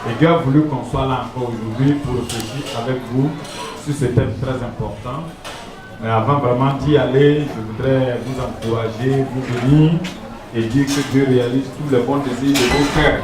Et Dieu a voulu qu'on soit là encore aujourd'hui pour réfléchir avec vous sur ce thème très important. Mais avant vraiment d'y aller, je voudrais vous encourager, vous bénir et dire que Dieu réalise tous les bons désirs de vos cœurs.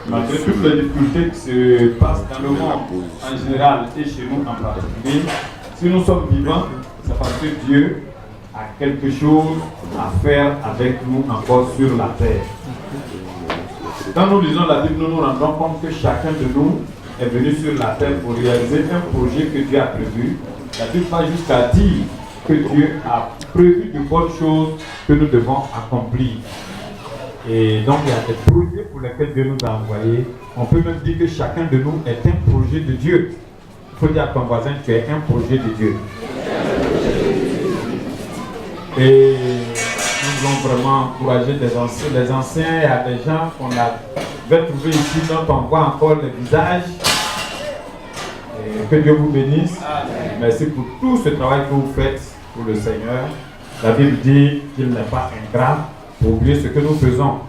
Malgré toutes les difficultés qui se passent dans le monde en général et chez nous en particulier, si nous sommes vivants, c'est parce que Dieu a quelque chose à faire avec nous encore sur la terre. Quand nous lisons la Bible, nous nous rendons compte que chacun de nous est venu sur la terre pour réaliser un projet que Dieu a prévu. La Bible va jusqu'à dire que Dieu a prévu de bonnes choses que nous devons accomplir. Et donc il y a des projets pour lesquels Dieu nous a envoyés. On peut même dire que chacun de nous est un projet de Dieu. Il faut dire à ton voisin que tu es un projet de Dieu. Et nous voulons vraiment encourager les anciens. Il y a des gens qu'on avait trouvés ici dont on voit encore les visages. Et que Dieu vous bénisse. Merci pour tout ce travail que vous faites pour le Seigneur. La Bible dit qu'il n'est pas ingrat pour oublier ce que nous faisons.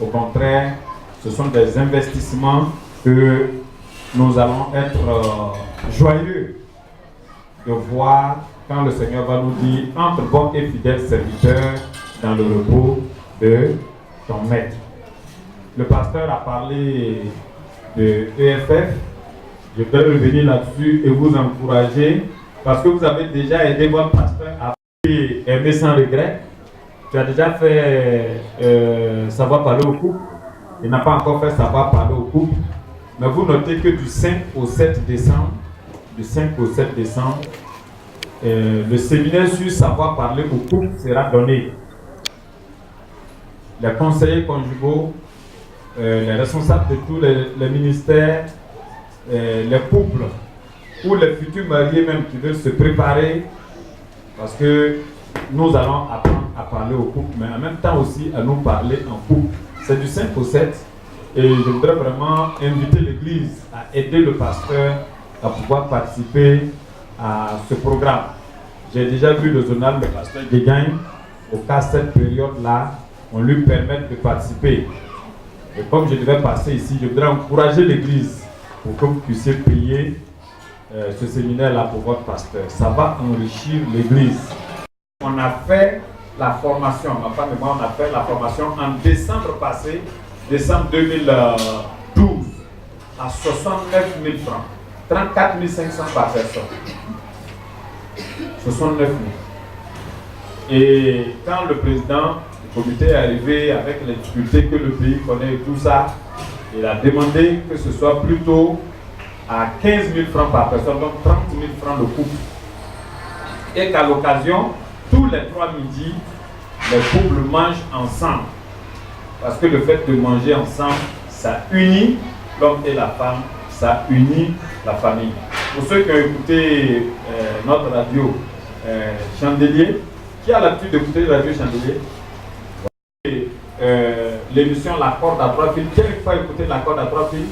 Au contraire, ce sont des investissements que nous allons être joyeux de voir quand le Seigneur va nous dire entre bons et fidèles serviteurs dans le repos de ton maître. Le pasteur a parlé de EFF. Je vais revenir là-dessus et vous encourager parce que vous avez déjà aidé votre pasteur à aimer sans regret. Tu as déjà fait savoir parler au couple. Il n'a pas encore fait savoir parler au couple. Mais vous notez que du 5 au 7 décembre, le séminaire sur savoir parler au couple sera donné. Les conseillers conjugaux, les responsables de tous les ministères, les couples ou les futurs mariés même qui veulent se préparer, parce que nous allons apprendre à parler au couple, mais en même temps aussi à nous parler en couple. C'est du 5 au 7 et je voudrais vraiment inviter l'Église à aider le pasteur à pouvoir participer à ce programme. J'ai déjà vu le journal, le pasteur Guégagne, au cas de cette période-là, on lui permet de participer. Et comme je devais passer ici, je voudrais encourager l'Église pour que vous puissiez payer ce séminaire-là pour votre pasteur. Ça va enrichir l'Église. On a fait la formation, ma femme et moi, on a fait la formation en décembre passé, décembre 2012, à 69 000 francs. 34 500 par personne. 69 000. Et quand le président du comité est arrivé avec les difficultés que le pays connaît et tout ça, il a demandé que ce soit plutôt à 15 000 francs par personne, donc 30 000 francs le couple. Et qu'à l'occasion, tous les 3 midis, les couples mangent ensemble. Parce que le fait de manger ensemble, ça unit l'homme et la femme, ça unit la famille. Pour ceux qui ont écouté notre radio Chandelier, qui a l'habitude d'écouter la radio Chandelier, l'émission La Corde à 3 fils, qui a une fois écouté La Corde à 3 fils,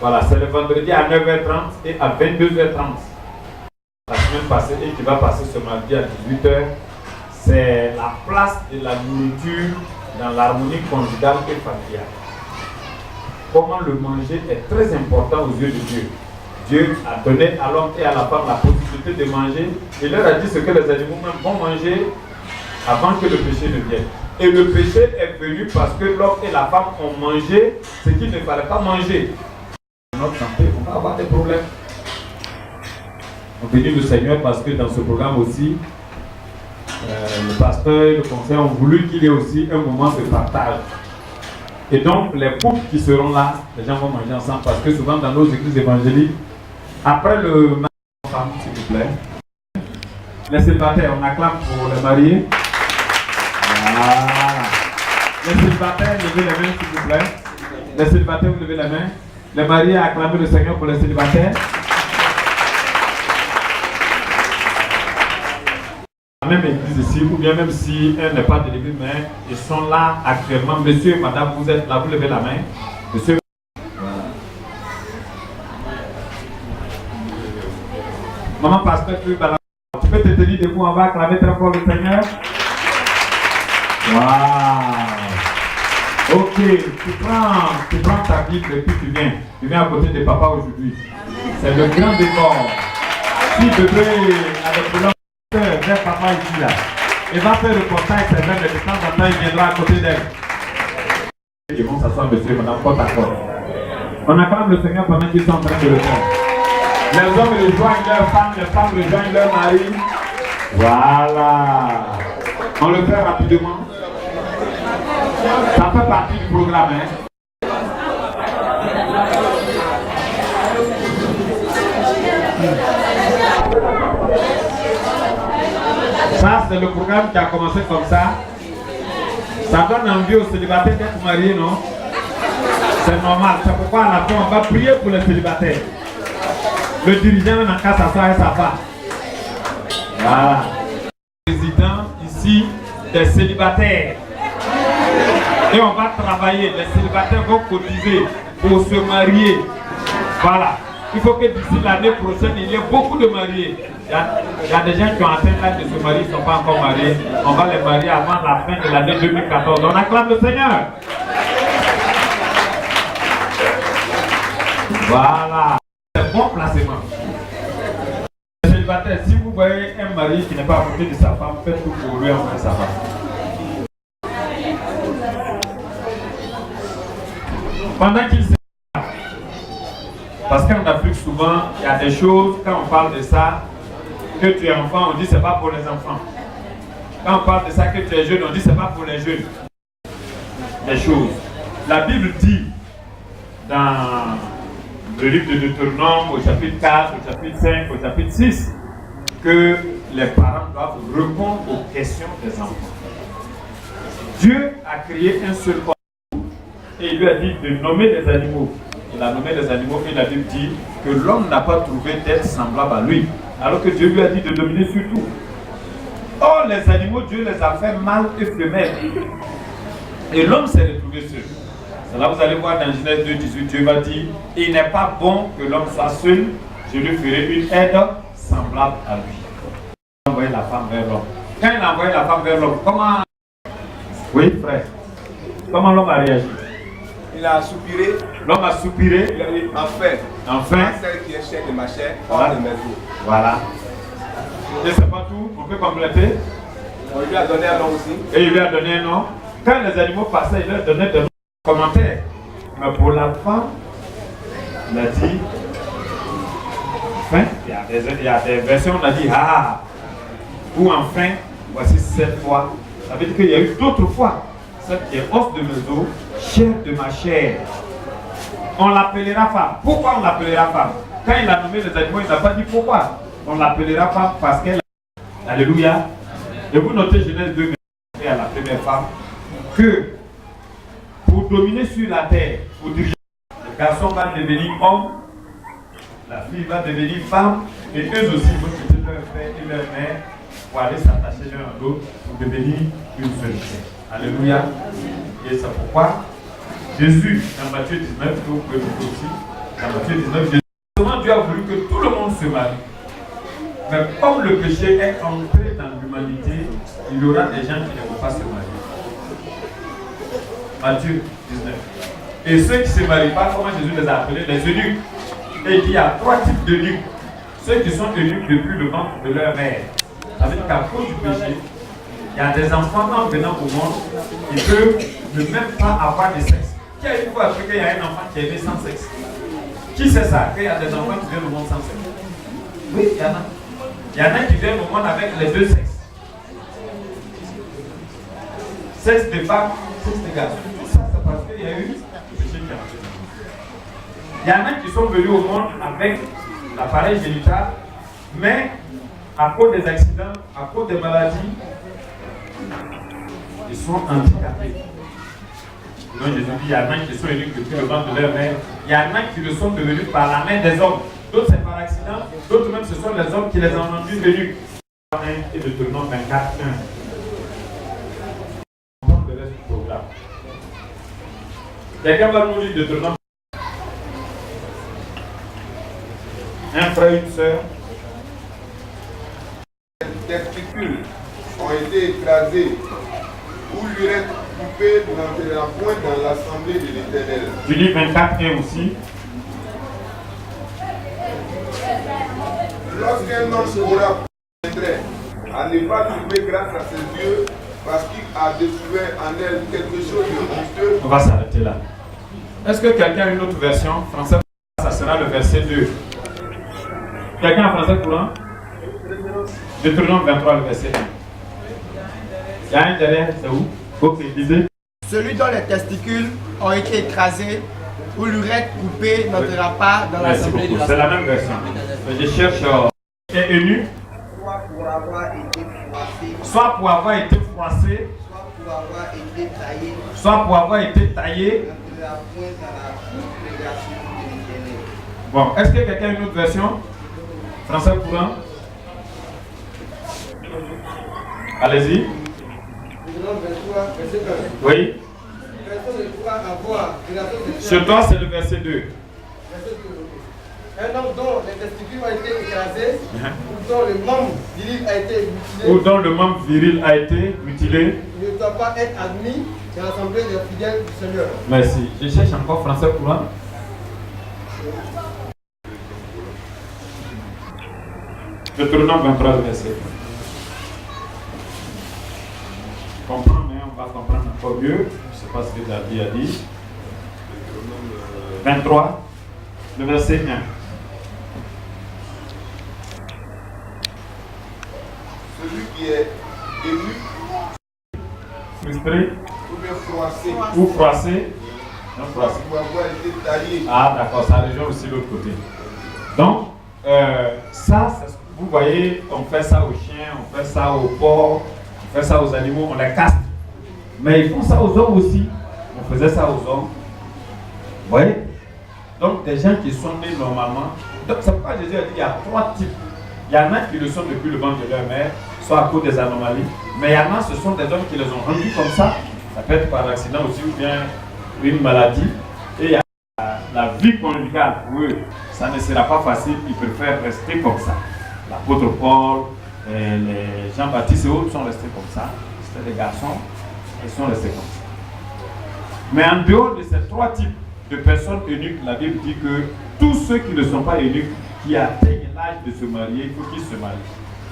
voilà, c'est le vendredi à 9h30 et à 22h30. La semaine passée et qui va passer ce mardi à 18h, c'est la place de la nourriture dans l'harmonie conjugale et familiale. Comment le manger est très important aux yeux de Dieu. Dieu a donné à l'homme et à la femme la possibilité de manger. Il leur a dit ce que les animaux même vont manger avant que le péché ne vienne. Et le péché est venu parce que l'homme et la femme ont mangé ce qu'il ne fallait pas manger. Dans notre santé, on va avoir des problèmes. On bénit le Seigneur parce que dans ce programme aussi, le pasteur et le conseil ont voulu qu'il y ait aussi un moment de partage. Et donc, les couples qui seront là, les gens vont manger ensemble parce que souvent dans nos églises évangéliques, après le mariage, s'il vous plaît, les célibataires, on acclame pour les mariés. Voilà. Les célibataires, levez les mains, s'il vous plaît. Les célibataires, vous levez les mains. Les mariés, acclamez le Seigneur pour les célibataires. Même église ici, ou bien même si elle n'est pas de l'église, mais ils sont là actuellement. Monsieur, madame, vous êtes là, vous levez la main. Monsieur. Voilà. Maman, pasteur, tu peux te tenir debout, on va acclamer très fort le Seigneur. Waouh! Ok, tu prends ta Bible et puis tu viens à côté de papa aujourd'hui. C'est le grand décor. Si bébé avec le cœur vers papa ici là, il va faire le contact avec elle, de temps en temps il viendra à côté d'elle. Ils vont s'asseoir, monsieur, madame, porte à porte. On acclame le Seigneur pendant qu'ils sont en train de le faire. Les hommes rejoignent leurs femmes, les femmes rejoignent leurs maris. Voilà. On le fait rapidement. Ça fait partie du programme, hein. Ça, c'est le programme qui a commencé comme ça. Ça donne envie aux célibataires d'être mariés, non? C'est normal. C'est pourquoi à la fin, on va prier pour les célibataires. Le dirigeant n'a qu'à s'asseoir et sa femme. Voilà. Président ici des célibataires. Et on va travailler. Les célibataires vont cotiser pour se marier. Voilà. Il faut que d'ici l'année prochaine, il y ait beaucoup de mariés. Il y a des gens qui ont atteint l'âge de se marier, ils ne sont pas encore mariés. On va les marier avant la fin de l'année 2014. On acclame le Seigneur. Voilà. C'est bon placement. Les célibataires, si vous voyez un mari qui n'est pas à côté de sa femme, faites tout pour lui envoyer sa femme. Pendant qu'il se... Parce qu'en Afrique, souvent, il y a des choses, quand on parle de ça, que tu es enfant, on dit c'est pas pour les enfants. Quand on parle de ça, que tu es jeune, on dit c'est pas pour les jeunes. Des choses. La Bible dit dans le livre de Deutéronome, au chapitre 4, au chapitre 5, au chapitre 6, que les parents doivent répondre aux questions des enfants. Dieu a créé un seul homme et il lui a dit de nommer des animaux. Il a nommé les animaux et la Bible dit que l'homme n'a pas trouvé d'être semblable à lui. Alors que Dieu lui a dit de dominer sur tout. Or, les animaux, Dieu les a fait mâles et femelles. Et l'homme s'est retrouvé seul. C'est là vous allez voir dans Genèse 2, 18, Dieu va dire, il n'est pas bon que l'homme soit seul, je lui ferai une aide semblable à lui. Il a envoyé la femme vers l'homme. Quand il a envoyé la femme vers l'homme, comment... Oui, frère. Comment l'homme a réagi? Il a soupiré. L'homme a soupiré. Il a dit, enfin, celle qui est chair de ma chair, hors de mes os. Voilà. Et c'est pas tout, on peut compléter. On lui a donné un nom aussi. Et il lui a donné un nom. Quand les animaux passaient, il leur donnait des commentaires. Mais pour la femme, il a dit, enfin, il y a des versions, on a dit, ah, ou enfin, voici cette fois. Ça veut dire qu'il y a eu d'autres fois. Cette qui est os de mes os, chair de ma chair. On l'appellera femme. Pourquoi on l'appellera femme? Quand il a nommé les animaux, il n'a pas dit pourquoi. On l'appellera femme parce qu'elle a... Alléluia. Et vous notez Genèse 2, à la première femme, que pour dominer sur la terre, pour diriger, le garçon va devenir homme, la fille va devenir femme, et eux aussi vont quitter leur père et leur mère pour aller s'attacher l'un à l'autre pour devenir une seule chair. Alléluia. Et c'est pourquoi Jésus, dans Matthieu 19, que vous pouvez voir aussi, dans Matthieu 19, Jésus, Dieu a voulu que tout le monde se marie. Mais comme le péché est entré dans l'humanité, il y aura des gens qui ne vont pas se marier. Matthieu 19. Et ceux qui ne se marient pas, comment Jésus les a appelés? Les eunuques. Et il y a trois types d'eunuques. Ceux qui sont eunuques depuis le ventre de leur mère. Ça veut dire qu'à cause du péché, il y a des enfants en venant au monde qui peuvent ne même pas avoir de sexe. Qui a une fois appris qu'il y a un enfant qui est né sans sexe? Qui sait ça? Qu'il y a des enfants qui viennent au monde sans sexe? Oui, il y en a. Il y en a qui viennent au monde avec les deux sexes. Sexe de femme, sexe de garçon. Tout ça, c'est parce qu'il y a eu le péché qui a entré. Il y en a qui sont venus au monde avec l'appareil génital, mais à cause des accidents, à cause des maladies, ils sont handicapés. Donc Jésus dit, il y en a qui sont venus depuis le ventre de leur mère, il y en a qui le sont devenus par la main des hommes. D'autres c'est par accident, d'autres même ce sont les hommes qui les ont rendus venus. Et de Deutéronome 24, 1. On prend le reste du programme. Quelqu'un va nous lire Deutéronome. Un frère, une soeur. Des testicules ont été écrasés, où l'urètre coupé n'entrera point dans l'assemblée de l'Éternel. Tu lis 24.1 aussi. Lorsqu'un homme aura intérêt à ne pas trouver grâce à ses yeux, parce qu'il a découvert en elle quelque chose de honteux. On va s'arrêter là. Est-ce que quelqu'un a une autre version français? Ça sera le verset 2. Quelqu'un en français courant? Deutéronome 23, le verset 1. Il y a un derrière, c'est où? Ok, lisez. Celui dont les testicules ont été écrasés ou l'urètre coupé n'entrera pas dans Merci l'assemblée de beaucoup. la C'est la même version. Je cherche et nu, soit pour avoir été froissé, soit pour avoir été froissé, soit pour avoir été taillé, soit pour avoir été taillé. n'entrera point dans la congrégation de l'Éternel. Bon, est-ce que quelqu'un a une autre version? Français courant? Allez-y. Deutéronome 23, verset 1. Oui. Personne ne pourra avoir relation sexuelle. Sur toi, c'est le verset 2. Verset 2. Un homme dont les testicules ont été écrasés, ou dont le membre viril a été mutilé, Ou dont le membre viril a été mutilé. ne doit pas être admis dans l'assemblée des fidèles du Seigneur. Merci. Je cherche encore français courant. Deutéronome 23, verset 1. Comprends, mais on va comprendre encore mieux. Je ne sais pas ce que David a dit. 23, le verset 1. Celui qui est ému Frustré ou bien froissé, ou froissé. Non, froissé. pour avoir été taillé. Ah, d'accord, ça rejoint aussi l'autre côté. Donc, ça, vous voyez, on fait ça aux chiens, on fait ça aux porcs, on fait ça aux animaux, on les casse. Mais ils font ça aux hommes aussi. On faisait ça aux hommes. Vous voyez? Donc, des gens qui sont nés normalement. Donc, c'est pourquoi Jésus a dit qu'il y a 3 types. Il y en a qui le sont depuis le ventre de leur mère, soit à cause des anomalies. Mais il y en a, ce sont des hommes qui les ont rendus comme ça. Ça peut être par accident aussi ou bien une maladie. Et il y a la vie conjugale pour eux. Ça ne sera pas facile. Ils préfèrent rester comme ça. L'apôtre Paul, les Jean-Baptiste et autres sont restés comme ça. C'était des garçons. Ils sont restés comme ça. Mais en dehors de ces 3 types de personnes eunuques, la Bible dit que tous ceux qui ne sont pas eunuques, qui atteignent l'âge de se marier, il faut qu'ils se marient.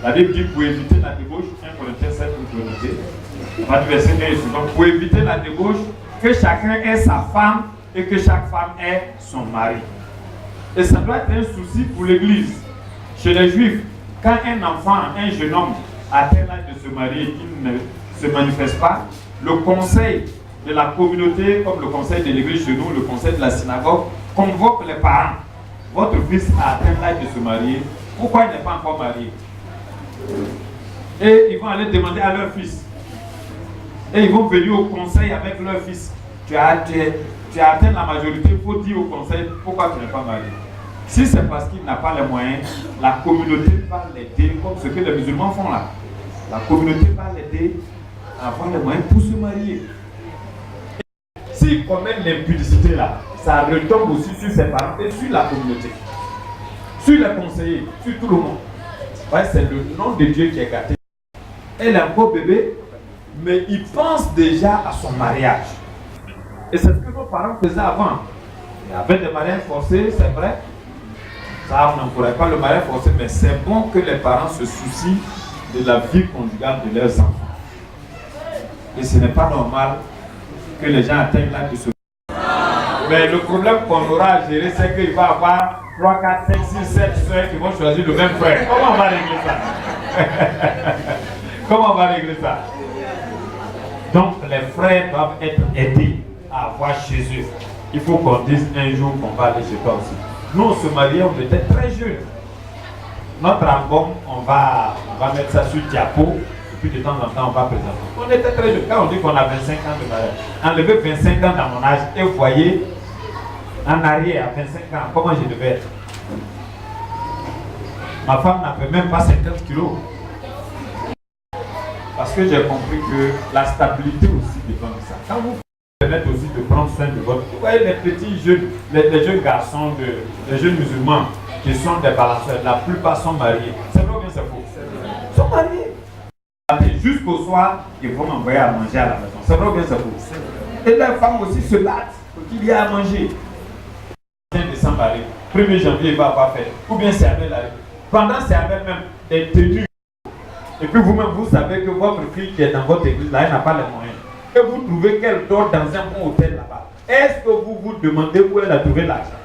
La Bible dit pour éviter la débauche, 1 Corinthiens 7, vous notez, verset 1 et suivant, pour éviter la débauche, que chacun ait sa femme et que chaque femme ait son mari. Et ça doit être un souci pour l'Église. Chez les Juifs, quand un enfant, un jeune homme atteint l'âge de se marier et qu'il ne se manifeste pas, le conseil de la communauté, comme le conseil de l'église chez nous, le conseil de la synagogue, convoque les parents. Votre fils a atteint l'âge de se marier. Pourquoi il n'est pas encore marié? Et ils vont aller demander à leur fils. Et ils vont venir au conseil avec leur fils. Tu as atteint la majorité, il faut dire au conseil pourquoi tu n'es pas marié. Si c'est parce qu'il n'a pas les moyens, la communauté va l'aider, comme ce que les musulmans font là. La communauté va l'aider à avoir les moyens pour se marier. S'il commet l'impudicité là, ça retombe aussi sur ses parents et sur la communauté, sur les conseillers, sur tout le monde. Ouais, c'est le nom de Dieu qui est gâté. Elle est encore bébé, mais il pense déjà à son mariage. Et c'est ce que nos parents faisaient avant. Il y avait des mariages forcés, c'est vrai. Ça, on n'encourage pas le mariage forcé, mais c'est bon que les parents se soucient de la vie conjugale de leurs enfants. Et ce n'est pas normal que les gens atteignent l'âge de se marier. Mais le problème qu'on aura à gérer, c'est qu'il va y avoir 3, 4, 5, 6, 7 soeurs qui vont choisir le même frère. Comment on va régler ça? Comment on va régler ça? Donc les frères doivent être aidés à avoir chez eux. Il faut qu'on dise un jour qu'on va aller chez toi aussi. Nous on se mariait, on était très jeunes. Notre album, on va mettre ça sur diapo. Et puis de temps en temps on va présenter. On était très jeunes. Quand on dit qu'on a 25 ans de mariage, enlevez 25 ans dans mon âge et vous voyez en arrière à 25 ans comment je devais être. Ma femme n'avait même pas 50 kilos. Parce que j'ai compris que la stabilité aussi dépend de ça. Quand vous permettez aussi de prendre soin de votre... Vous voyez les petits jeunes, les jeunes garçons, les jeunes musulmans qui sont des balanceurs, la plupart sont mariés. C'est vrai ou bien c'est faux? Ils sont mariés. Jusqu'au jusqu'au soir, ils vont m'envoyer à manger à la maison. C'est vrai ou bien c'est faux? Et les femmes aussi se battent pour qu'il y ait à manger. 1er décembre arrive, 1er janvier il va avoir fait, ou bien c'est Abel arrive. Pendant c'est Abel même des tenues. Et puis vous-même vous savez que votre fille qui est dans votre église là, elle n'a pas les moyens. Et vous trouvez qu'elle dort dans un bon hôtel là-bas. Est-ce que vous vous demandez où elle a trouvé l'argent?